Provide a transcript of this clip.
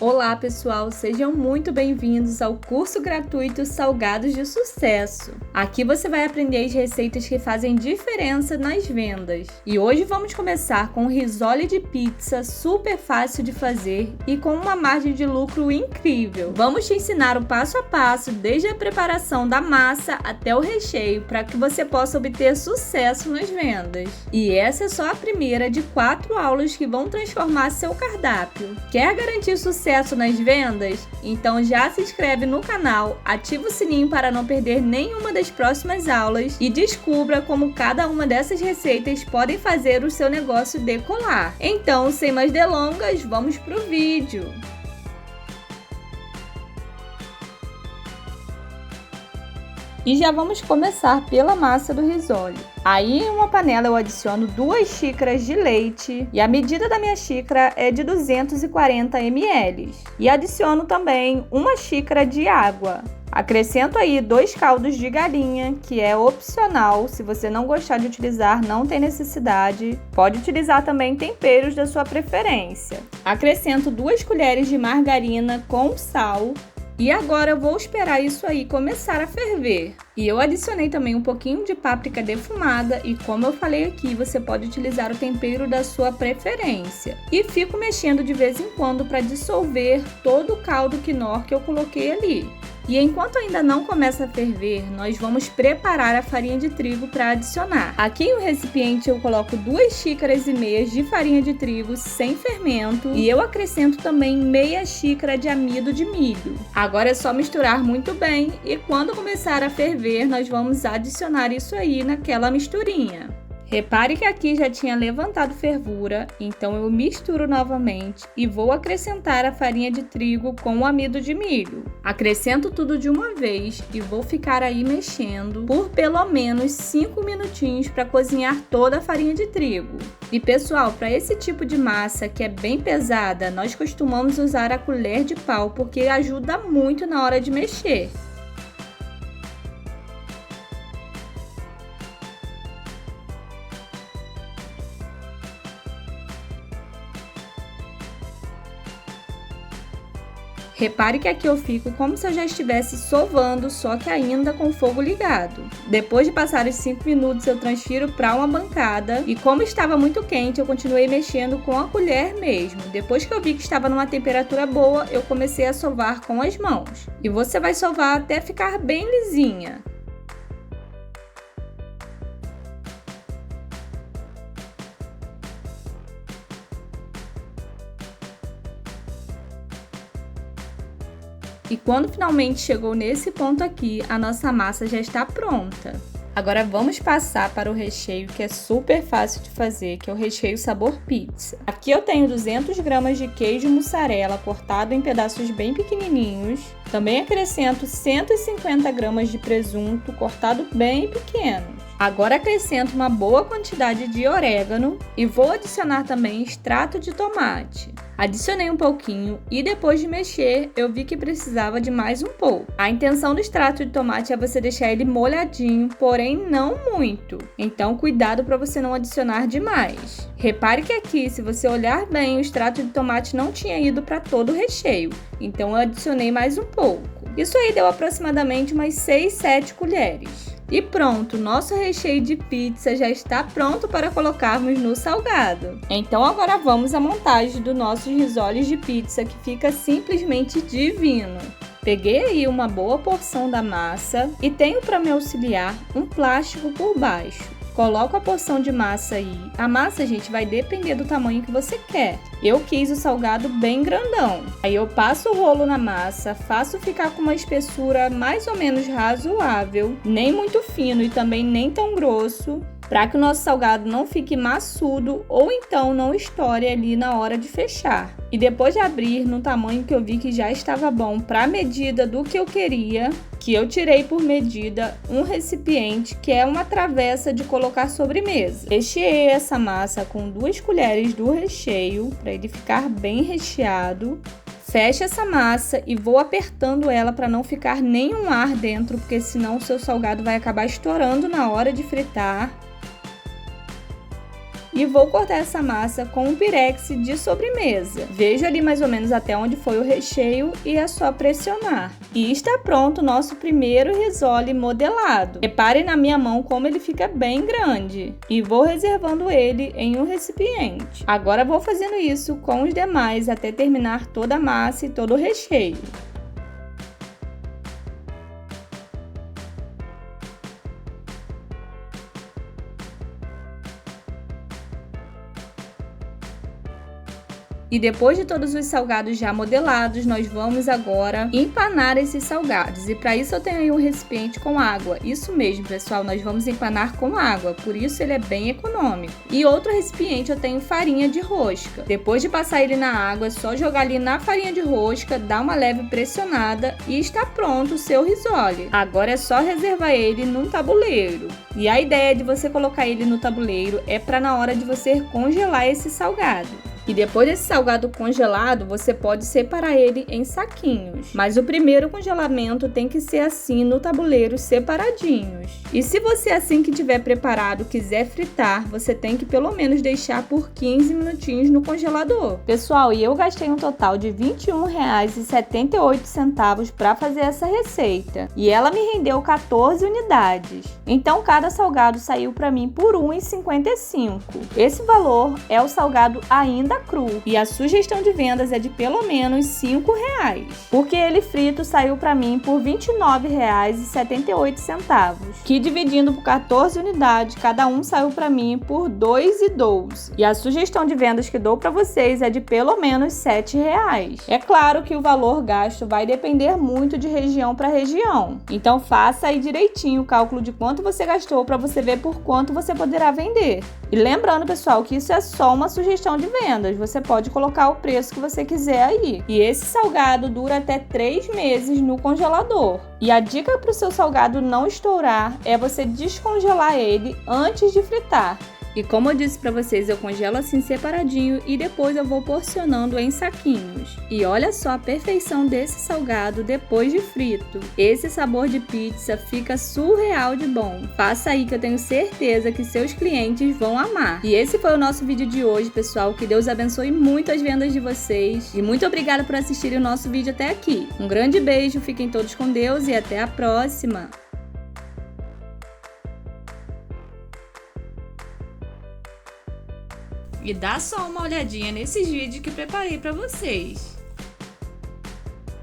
Olá pessoal, sejam muito bem-vindos ao curso gratuito Salgados de Sucesso. Aqui você vai aprender as receitas que fazem diferença nas vendas. E hoje vamos começar com um risole de pizza super fácil de fazer e com uma margem de lucro incrível. Vamos te ensinar o passo a passo, desde a preparação da massa até o recheio, para que você possa obter sucesso nas vendas. E essa é só a primeira de 4 aulas que vão transformar seu cardápio. Quer garantir sucesso nas vendas? Então já se inscreve no canal, ativa o sininho para não perder nenhuma das próximas aulas e descubra como cada uma dessas receitas podem fazer o seu negócio decolar. Então, sem mais delongas, vamos pro vídeo! E já vamos começar pela massa do risole. Aí em uma panela eu adiciono 2 xícaras de leite e a medida da minha xícara é de 240 ml. E adiciono também 1 xícara de água. Acrescento aí 2 caldos de galinha, que é opcional, se você não gostar de utilizar, não tem necessidade. Pode utilizar também temperos da sua preferência. Acrescento 2 colheres de margarina com sal. E agora eu vou esperar isso aí começar a ferver. E eu adicionei também um pouquinho de páprica defumada e, como eu falei aqui, você pode utilizar o tempero da sua preferência. E fico mexendo de vez em quando para dissolver todo o caldo quinor que eu coloquei ali. E enquanto ainda não começa a ferver, nós vamos preparar a farinha de trigo para adicionar. Aqui em um recipiente eu coloco 2 xícaras e meias de farinha de trigo sem fermento e eu acrescento também meia xícara de amido de milho. Agora é só misturar muito bem e quando começar a ferver, nós vamos adicionar isso aí naquela misturinha. Repare que aqui já tinha levantado fervura, então eu misturo novamente e vou acrescentar a farinha de trigo com o amido de milho. Acrescento tudo de uma vez e vou ficar aí mexendo por pelo menos 5 minutinhos para cozinhar toda a farinha de trigo. E pessoal, para esse tipo de massa que é bem pesada, nós costumamos usar a colher de pau porque ajuda muito na hora de mexer. Repare que aqui eu fico como se eu já estivesse sovando, só que ainda com o fogo ligado. Depois de passar os 5 minutos, eu transfiro para uma bancada e como estava muito quente, eu continuei mexendo com a colher mesmo. Depois que eu vi que estava numa temperatura boa, eu comecei a sovar com as mãos. E você vai sovar até ficar bem lisinha. E quando finalmente chegou nesse ponto aqui, a nossa massa já está pronta. Agora vamos passar para o recheio, que é super fácil de fazer, que é o recheio sabor pizza. Aqui eu tenho 200 gramas de queijo mussarela cortado em pedaços bem pequenininhos. Também acrescento 150 gramas de presunto cortado bem pequeno. Agora acrescento uma boa quantidade de orégano e vou adicionar também extrato de tomate. Adicionei um pouquinho e depois de mexer, eu vi que precisava de mais um pouco. A intenção do extrato de tomate é você deixar ele molhadinho, porém não muito. Então cuidado para você não adicionar demais. Repare que aqui, se você olhar bem, o extrato de tomate não tinha ido para todo o recheio. Então eu adicionei mais um pouco. Isso aí deu aproximadamente umas 6, 7 colheres. E pronto, nosso recheio de pizza já está pronto para colocarmos no salgado. Então agora vamos à montagem do nosso risoles de pizza, que fica simplesmente divino. Peguei aí uma boa porção da massa e tenho para me auxiliar um plástico por baixo. Coloco a porção de massa aí. A massa, gente, vai depender do tamanho que você quer. Eu quis o salgado bem grandão. Aí eu passo o rolo na massa, faço ficar com uma espessura mais ou menos razoável, nem muito fino e também nem tão grosso, para que o nosso salgado não fique maçudo ou então não estoure ali na hora de fechar. E depois de abrir no tamanho que eu vi que já estava bom para a medida do que eu queria, que eu tirei por medida um recipiente que é uma travessa de colocar sobremesa. Recheei essa massa com 2 colheres do recheio para ele ficar bem recheado. Feche essa massa e vou apertando ela para não ficar nenhum ar dentro, porque senão o seu salgado vai acabar estourando na hora de fritar. e vou cortar essa massa com um pirex de sobremesa. Vejo ali mais ou menos até onde foi o recheio e é só pressionar. E está pronto o nosso primeiro risole modelado. Repare na minha mão como ele fica bem grande. E vou reservando ele em um recipiente. Agora vou fazendo isso com os demais até terminar toda a massa e todo o recheio. E depois de todos os salgados já modelados, nós vamos agora empanar esses salgados. E para isso eu tenho aí um recipiente com água. Isso mesmo, pessoal, nós vamos empanar com água, por isso ele é bem econômico. E outro recipiente eu tenho farinha de rosca. Depois de passar ele na água, é só jogar ali na farinha de rosca, dar uma leve pressionada e está pronto o seu risole. Agora é só reservar ele num tabuleiro. E a ideia de você colocar ele no tabuleiro é para na hora de você congelar esse salgado. E depois desse salgado congelado, você pode separar ele em saquinhos. Mas o primeiro congelamento tem que ser assim no tabuleiro, separadinhos. E se você assim que tiver preparado quiser fritar, você tem que pelo menos deixar por 15 minutinhos no congelador. Pessoal, e eu gastei um total de R$ 21,78 para fazer essa receita. E ela me rendeu 14 unidades. Então cada salgado saiu para mim por R$ 1,55. Esse valor é o salgado ainda cru e a sugestão de vendas é de pelo menos R$ 5,00, porque ele frito saiu para mim por R$ 29,78, que dividindo por 14 unidades, cada um saiu para mim por R$ 2,12. E a sugestão de vendas que dou para vocês é de pelo menos R$ 7,00. É claro que o valor gasto vai depender muito de região para região, então faça aí direitinho o cálculo de quanto você gastou para você ver por quanto você poderá vender. E lembrando, pessoal, que isso é só uma sugestão de vendas. Você pode colocar o preço que você quiser aí. E esse salgado dura até 3 meses no congelador. E a dica para o seu salgado não estourar é você descongelar ele antes de fritar. E como eu disse para vocês, eu congelo assim separadinho e depois eu vou porcionando em saquinhos. E olha só a perfeição desse salgado depois de frito. Esse sabor de pizza fica surreal de bom. Faça aí que eu tenho certeza que seus clientes vão amar. E esse foi o nosso vídeo de hoje, pessoal. Que Deus abençoe muito as vendas de vocês. E muito obrigada por assistirem o nosso vídeo até aqui. Um grande beijo, fiquem todos com Deus e até a próxima! E dá só uma olhadinha nesses vídeos que preparei para vocês.